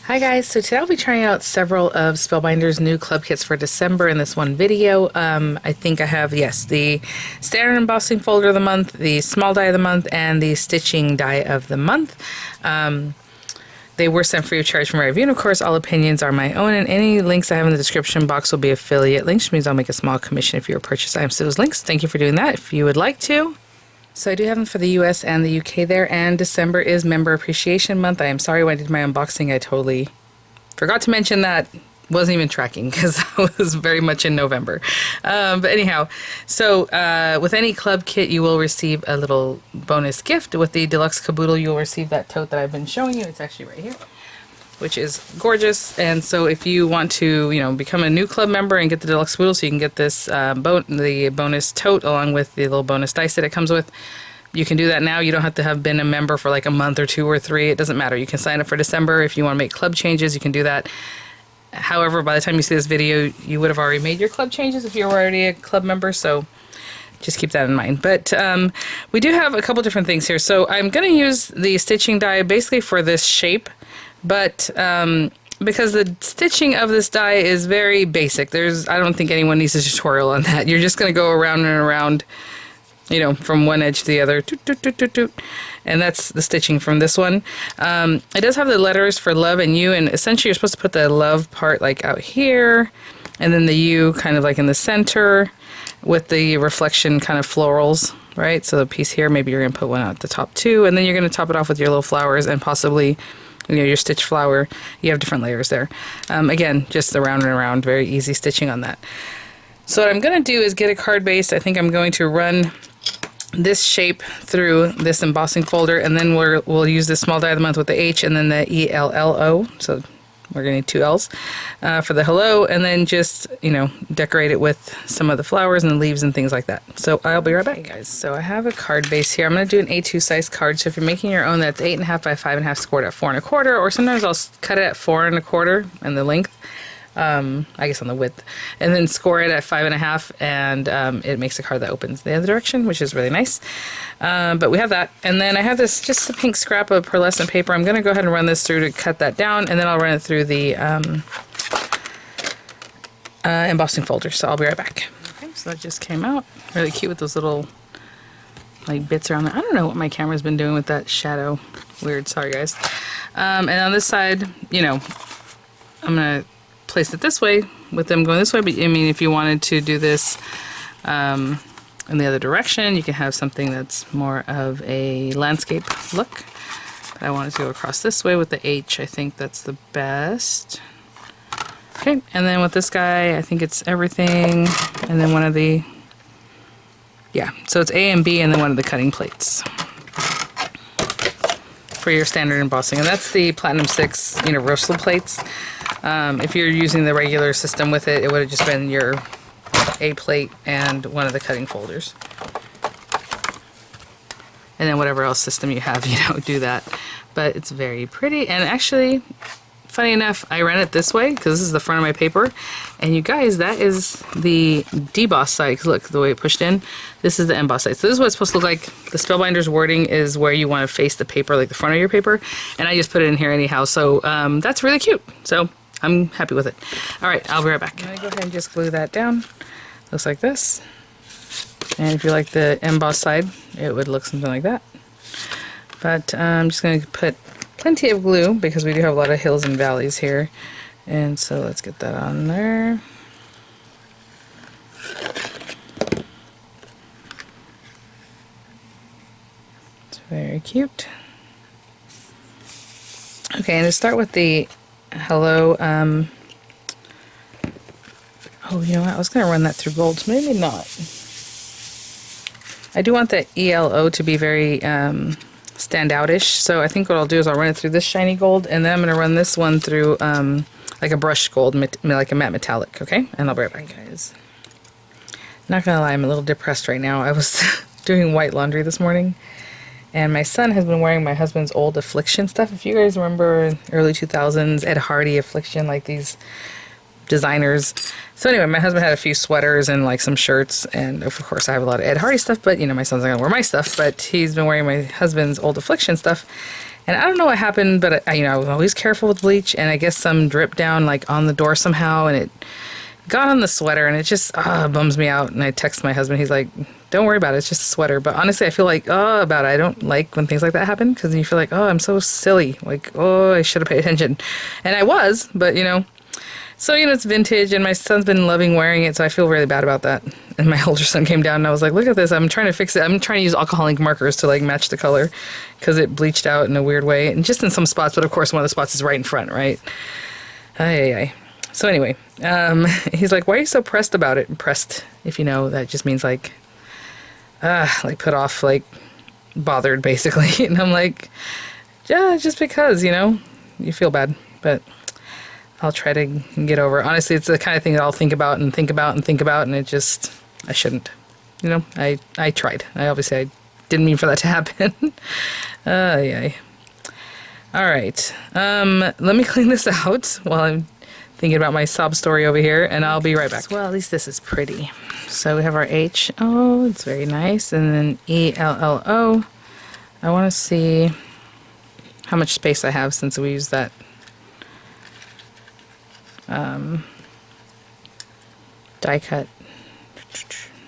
Hi guys, so today I'll be trying out several of Spellbinder's new club kits for December in this one video. I think I have, yes, the standard embossing folder of the month, the small die of the month, and the stitching die of the month. They were sent free of charge from my review, and of course all opinions are my own, and any links I have in the description box will be affiliate links, which means I'll make a small commission if you purchase items to those links. Thank you for doing that if you would like to. So I do have them for the US and the UK there, and December is Member Appreciation Month. I am sorry when I did my unboxing, I totally forgot to mention that. Wasn't even tracking because I was very much in November. But anyhow, so with any club kit, you will receive a little bonus gift. With the Deluxe Caboodle, you'll receive that tote that I've been showing you. It's actually right here, which is gorgeous. And so if you want to, become a new club member and get the Deluxe Caboodle, so you can get this the bonus tote along with the little bonus dice that it comes with, you can do that now. You don't have to have been a member for like a month or 2 or 3. It doesn't matter. You can sign up for December. If you want to make club changes, you can do that. However, by the time you see this video, you would have already made your club changes if you're already a club member, so just keep that in mind. But we do have a couple different things here. So I'm going to use the stitching die basically for this shape, but because the stitching of this die is very basic, I don't think anyone needs a tutorial on that. You're just going to go around and around, from one edge to the other, toot, toot, toot, toot, toot. And that's the stitching from this one. It does have the letters for love and you, and essentially you're supposed to put the love part like out here, and then the U kind of like in the center with the reflection kind of florals, right? So the piece here, maybe you're going to put one out at the top too, and then you're going to top it off with your little flowers and possibly your stitch flower. You have different layers there. Again, just around and around, very easy stitching on that. So what I'm going to do is get a card base. I think I'm going to run this shape through this embossing folder, and then we'll use the small die of the month with the H and then the ELLO. So we're going to need 2 L's for the hello, and then just, decorate it with some of the flowers and the leaves and things like that. So I'll be right back, guys. So I have a card base here. I'm going to do an A2 size card. So if you're making your own, that's 8.5 by 5.5 scored at 4 1/4, or sometimes I'll cut it at 4 1/4 and the length. I guess on the width, and then score it at 5.5, and it makes a card that opens the other direction, which is really nice. But we have that, and then I have this just a pink scrap of pearlescent paper. I'm going to go ahead and run this through to cut that down, and then I'll run it through the embossing folder. So I'll be right back. Okay, so that just came out really cute with those little like bits around there. I don't know what my camera's been doing with that shadow. Weird. Sorry, guys. And on this side, I'm gonna place it this way with them going this way, but I mean, if you wanted to do this in the other direction, you can have something that's more of a landscape look. But I wanted to go across this way with the H. I think that's the best. Okay, and then with this guy, I think it's everything, and then one of the, so it's A and B, and then one of the cutting plates for your standard embossing, and that's the Platinum 6 universal plates. If you're using the regular system with it, it would have just been your A plate and one of the cutting folders. And then whatever else system you have, do that. But it's very pretty. And actually, funny enough, I ran it this way because this is the front of my paper. And you guys, that is the deboss side. Because look, the way it pushed in, this is the emboss side. So this is what it's supposed to look like. The Spellbinder's wording is where you want to face the paper, like the front of your paper. And I just put it in here anyhow. So that's really cute. So I'm happy with it. All right, I'll be right back. I'm going to go ahead and just glue that down. Looks like this. And if you like the emboss side, it would look something like that. But I'm just going to put plenty of glue because we do have a lot of hills and valleys here. And so let's get that on there. It's very cute. Okay, and to start with the hello, oh, you know what, I was going to run that through gold, so maybe not. I do want the ELO to be very standout-ish, so I think what I'll do is I'll run it through this shiny gold, and then I'm going to run this one through like a brushed gold, like a matte metallic, okay? And I'll be right back, guys. Not going to lie, I'm a little depressed right now. I was doing white laundry this morning, and my son has been wearing my husband's old Affliction stuff. If you guys remember early 2000s, Ed Hardy Affliction, like these designers. So anyway, my husband had a few sweaters and like some shirts, and of course I have a lot of Ed Hardy stuff, but my son's not gonna wear my stuff, but he's been wearing my husband's old Affliction stuff. And I don't know what happened, but I was always careful with bleach, and I guess some dripped down like on the door somehow, and it got on the sweater, and it just bums me out. And I text my husband. He's like, don't worry about it. It's just a sweater. But honestly, I feel like, about it. I don't like when things like that happen, because you feel like, I'm so silly. Like, I should have paid attention. And I was, but, So, it's vintage, and my son's been loving wearing it, so I feel really bad about that. And my older son came down, and I was like, look at this. I'm trying to fix it. I'm trying to use alcohol ink markers to, match the color, because it bleached out in a weird way. And just in some spots, but of course, one of the spots is right in front, right? Ay. So anyway, he's like, why are you so pressed about it? Pressed, if you know, that just means put off, bothered, basically. And I'm like, yeah, just because, you feel bad. But I'll try to get over it. Honestly, it's the kind of thing that I'll think about, and I shouldn't. I tried. I didn't mean for that to happen. Yay. All right. Let me clean this out while I'm thinking about my sob story over here, and I'll be right back. Well, at least this is pretty. So we have our H. Oh, it's very nice. And then ELLO. I want to see how much space I have since we used that die cut.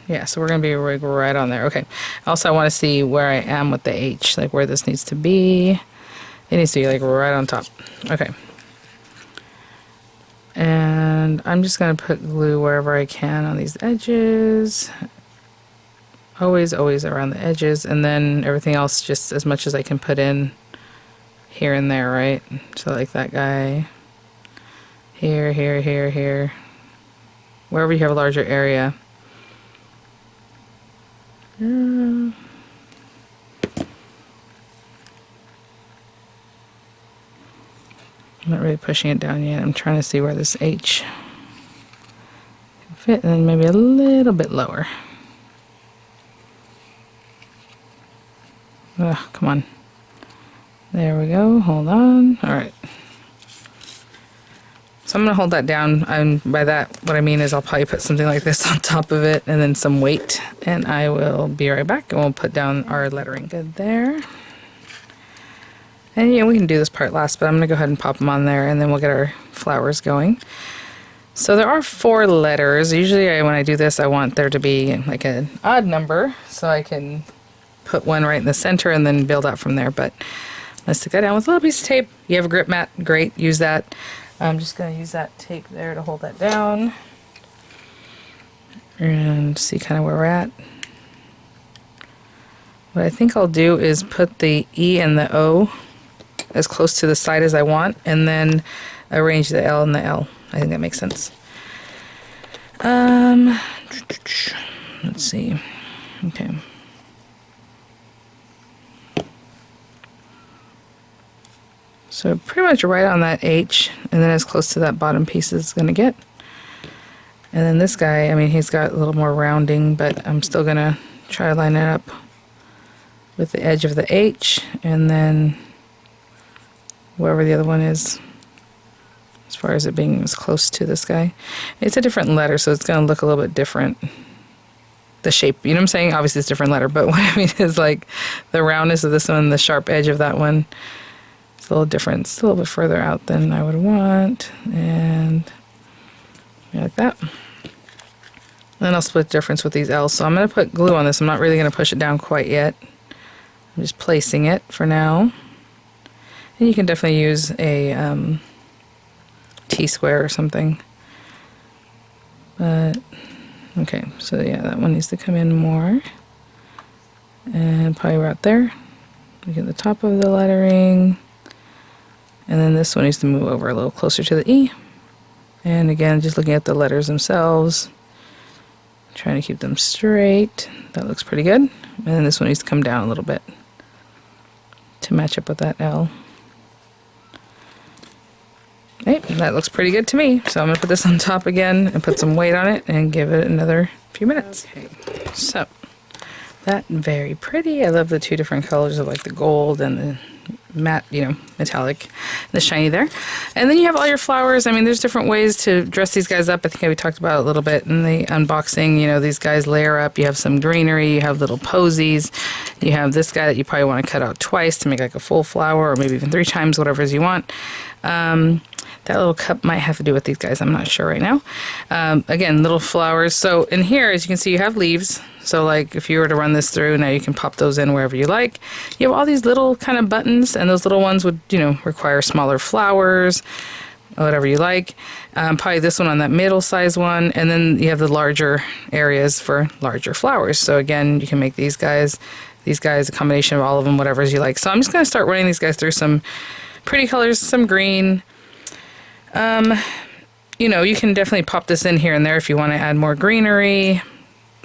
Yeah, so we're going to be right on there. Okay. Also, I want to see where I am with the H, where this needs to be. It needs to be right on top. Okay. And I'm just going to put glue wherever I can on these edges. Always around the edges. And then everything else just as much as I can put in here and there, right? So like that guy. Here. Wherever you have a larger area. I'm not really pushing it down yet. I'm trying to see where this H can fit, and then maybe a little bit lower. Come on. There we go. Hold on. All right. So I'm going to hold that down, and by that, what I mean is I'll probably put something like this on top of it, and then some weight, and I will be right back, and we'll put down our lettering. Good there. And we can do this part last, but I'm going to go ahead and pop them on there, and then we'll get our flowers going. So there are 4 letters. Usually when I do this, I want there to be an odd number, so I can put one right in the center and then build out from there. But let's stick that down with a little piece of tape. You have a grip mat, great, use that. I'm just going to use that tape there to hold that down and see kind of where we're at. What I think I'll do is put the E and the O as close to the side as I want, and then arrange the L and the L. I think that makes sense. Let's see. Okay. So pretty much right on that H, and then as close to that bottom piece as it's going to get. And then this guy, he's got a little more rounding, but I'm still going to try to line it up with the edge of the H, and then wherever the other one is, as far as it being as close to this guy. It's a different letter, so it's going to look a little bit different. The shape, you know what I'm saying? Obviously it's a different letter, but what I mean is the roundness of this one, the sharp edge of that one, it's a little different. It's a little bit further out than I would want, and like that. Then I'll split the difference with these L's. So I'm going to put glue on this. I'm not really going to push it down quite yet. I'm just placing it for now. And you can definitely use a T-square or something. But, okay, so yeah, that one needs to come in more. And probably right there. We get the top of the lettering. And then this one needs to move over a little closer to the E. And again, just looking at the letters themselves. Trying to keep them straight. That looks pretty good. And then this one needs to come down a little bit to match up with that L. Okay, that looks pretty good to me. So I'm going to put this on top again and put some weight on it and give it another few minutes. Okay, so that very pretty. I love the 2 different colors of the gold and the matte, you know, metallic, the shiny there. And then you have all your flowers. I mean, there's different ways to dress these guys up. I think we talked about it a little bit in the unboxing. You know, these guys layer up. You have some greenery, you have little posies, you have this guy that you probably want to cut out twice to make like a full flower, or maybe even 3 times, whatever you want. That little cup might have to do with these guys. I'm not sure right now. Again, little flowers. So in here, as you can see, you have leaves. So like if you were to run this through, now you can pop those in wherever you like. You have all these little kind of buttons, and those little ones would, you know, require smaller flowers, whatever you like. Probably this one on that middle-sized one, and then you have the larger areas for larger flowers. So again, you can make these guys, a combination of all of them, whatever you like. So I'm just going to start running these guys through some pretty colors, some green. You know, you can definitely pop this in here and there if you want to add more greenery.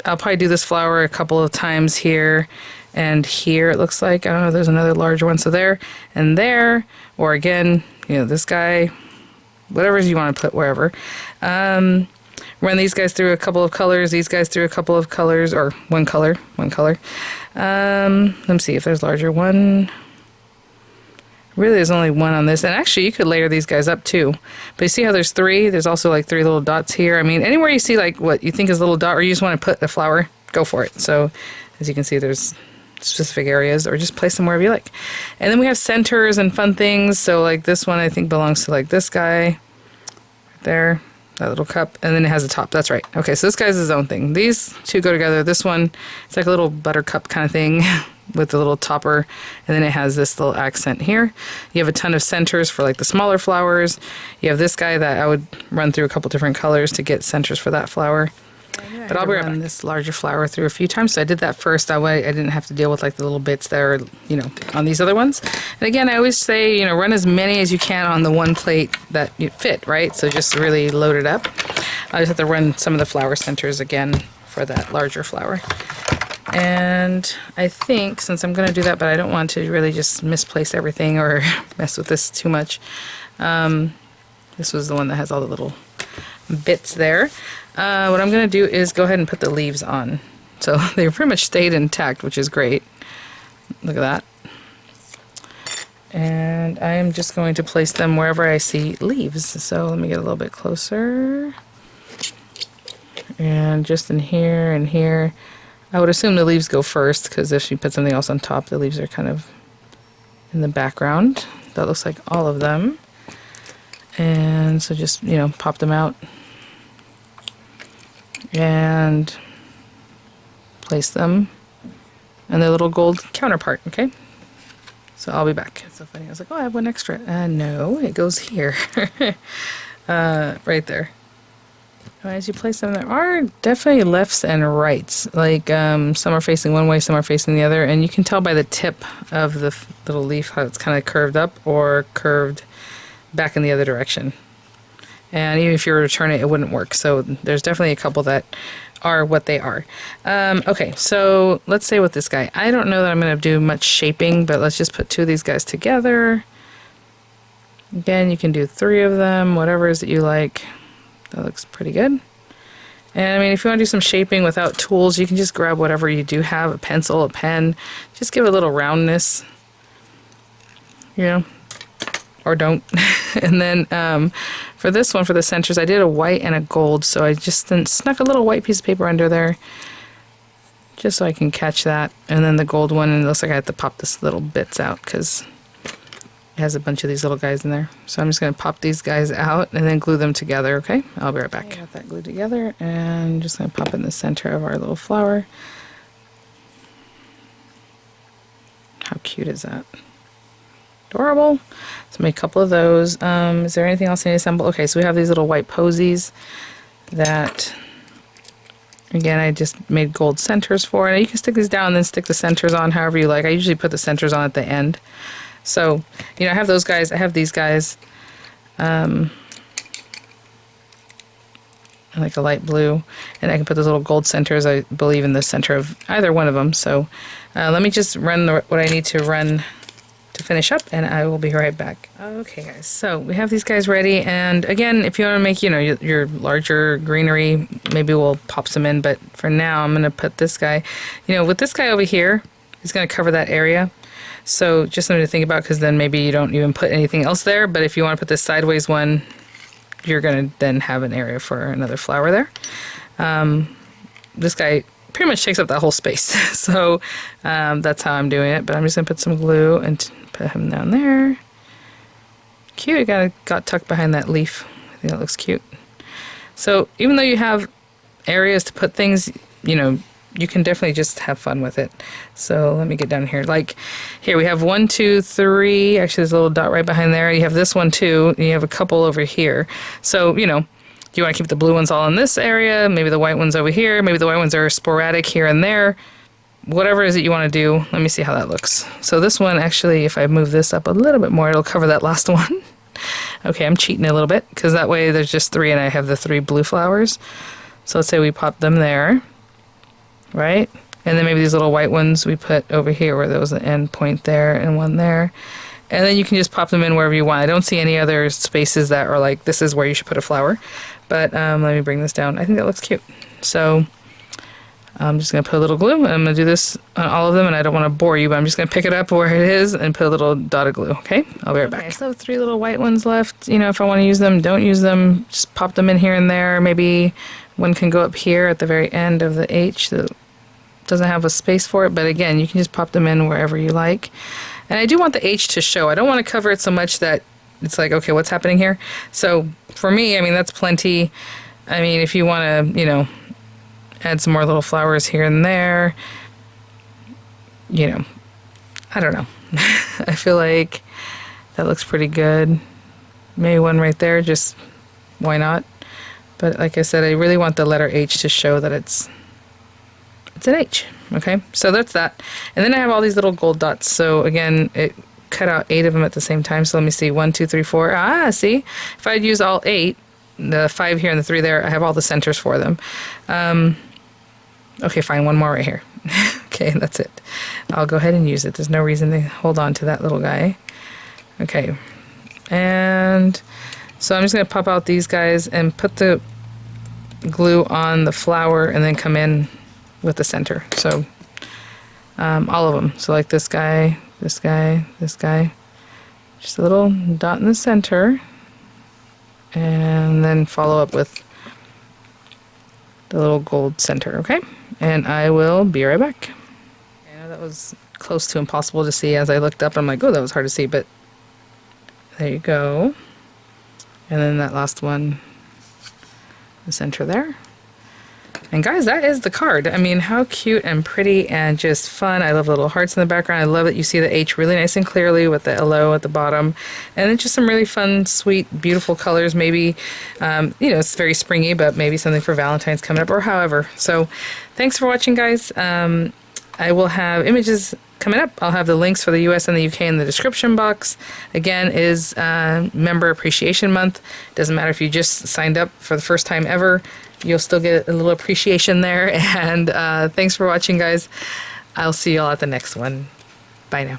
I'll probably do this flower a couple of times here and here, it looks like. I don't know, there's another larger one. So there and there, or again, you know, this guy, whatever you want to put wherever. Run these guys through a couple of colors, these guys through a couple of colors, or one color. Let me see if there's larger one. Really, there's only one on this. And actually, you could layer these guys up too. But you see how there's 3? There's also like 3 little dots here. I mean, anywhere you see like what you think is a little dot, or you just want to put a flower, go for it. So as you can see, there's specific areas, or just place them wherever you like. And then we have centers and fun things. So like this one, I think belongs to like this guy right there, that little cup. And then it has a top. That's right. Okay, so this guy's his own thing. These 2 go together. This one, it's like a little buttercup kind of thing. With the little topper, and then it has this little accent here. You have a ton of centers for like the smaller flowers. You have this guy that I would run through a couple different colors to get centers for that flower. But I'll run this larger flower through a few times. So I did that first. That way I didn't have to deal with like the little bits that are, you know, on these other ones. And again, I always say, you know, run as many as you can on the one plate that you fit, right? So just really load it up. I just have to run some of the flower centers again for that larger flower. And I think, since I'm going to do that, but I don't want to really just misplace everything or mess with this too much. This was the one that has all the little bits there. What I'm going to do is go ahead and put the leaves on. So they pretty much stayed intact, which is great. Look at that. And I am just going to place them wherever I see leaves. So let me get a little bit closer. And just in here and here. I would assume the leaves go first, because if you put something else on top, the leaves are kind of in the background. That looks like all of them. And so just, you know, pop them out and place them and their little gold counterpart, okay? So I'll be back. It's so funny. I was like, oh, I have one extra. No, it goes here. Right there. As you place them, there are definitely lefts and rights. Like some are facing one way, some are facing the other, and you can tell by the tip of the little leaf how it's kind of curved up or curved back in the other direction. And even if you were to turn it, it wouldn't work. So there's definitely a couple that are what they are. Okay, so let's say with this guy. I don't know that I'm going to do much shaping, but let's just put 2 of these guys together. Again, you can do 3 of them, whatever it is that you like. That looks pretty good. And I mean, if you want to do some shaping without tools, you can just grab whatever you do have, a pencil, a pen, just give it a little roundness, you know, or don't. And then for this one, for the centers, I did a white and a gold, so I just then snuck a little white piece of paper under there, just so I can catch that. And then the gold one, and it looks like I have to pop this little bits out, because it has a bunch of these little guys in there. So I'm just going to pop these guys out and then glue them together, okay? I'll be right back. I got that glued together, and I'm just going to pop in the center of our little flower. How cute is that? Adorable. So make a couple of those. Is there anything else I need to assemble? Okay, so we have these little white posies that, again, I just made gold centers for. And you can stick these down and then stick the centers on however you like. I usually put the centers on at the end. So, you know, I have those guys, I have these guys, like a light blue, and I can put those little gold centers, I believe, in the center of either one of them. So let me just run what I need to run to finish up, and I will be right back. Okay, guys, so we have these guys ready, and again, if you want to make, you know, your larger greenery, maybe we'll pop some in, but for now, I'm going to put this guy, you know, with this guy over here, he's going to cover that area. So just something to think about, because then maybe you don't even put anything else there. But if you want to put this sideways one, you're going to then have an area for another flower there. This guy pretty much takes up that whole space. So that's how I'm doing it. But I'm just going to put some glue and put him down there. Cute. It got tucked behind that leaf. I think that looks cute. So even though you have areas to put things, you know, you can definitely just have fun with it. So let me get down here. Like here we have 1, 2, 3. Actually, there's a little dot right behind there. You have this one too. And you have a couple over here. So, you know, you want to keep the blue ones all in this area. Maybe the white ones over here. Maybe the white ones are sporadic here and there. Whatever it is that you want to do. Let me see how that looks. So this one, actually, if I move this up a little bit more, it'll cover that last one. Okay, I'm cheating a little bit because that way there's just 3 and I have the 3 blue flowers. So let's say we pop them there, right? And then maybe these little white ones we put over here where there was an end point there and one there. And then you can just pop them in wherever you want. I don't see any other spaces that are like, this is where you should put a flower. But let me bring this down. I think that looks cute. So I'm just going to put a little glue. I'm going to do this on all of them, and I don't want to bore you, but I'm just going to pick it up where it is and put a little dot of glue, okay? I'll be right back. So 3 little white ones left. You know, if I want to use them, don't use them. Just pop them in here and there. Maybe one can go up here at the very end of the H that doesn't have a space for it, but again, you can just pop them in wherever you like. And I do want the H to show. I don't want to cover it so much that it's like, okay, what's happening here? So for me, I mean, that's plenty. I mean, if you want to, you know, add some more little flowers here and there, you know, I don't know. I feel like that looks pretty good. Maybe one right there, just why not? But like I said, I really want the letter H to show that it's an H. Okay, so that's that. And then I have all these little gold dots. So again, it cut out 8 of them at the same time. So let me see, 1, 2, 3, 4. Ah, see, if I'd use all 8, the 5 here and the 3 there, I have all the centers for them. Okay, fine, one more right here. Okay, that's it. I'll go ahead and use it. There's no reason to hold on to that little guy. Okay, and so I'm just going to pop out these guys and put the glue on the flower and then come in with the center. So all of them. So like this guy, this guy, this guy. Just a little dot in the center. And then follow up with the little gold center, okay? And I will be right back. I know that was close to impossible to see as I looked up. I'm like, oh, that was hard to see, but there you go. And then that last one, the center there. And guys, that is the card. I mean, how cute and pretty and just fun. I love the little hearts in the background. I love that you see the H really nice and clearly with the LO at the bottom. And then just some really fun, sweet, beautiful colors. Maybe, you know, it's very springy, but maybe something for Valentine's coming up or however. So thanks for watching, guys. I will have images coming up. I'll have the links for the US and the UK in the description box. Again, it is Member Appreciation Month. Doesn't matter if you just signed up for the first time ever. You'll still get a little appreciation there. And thanks for watching, guys. I'll see you all at the next one. Bye now.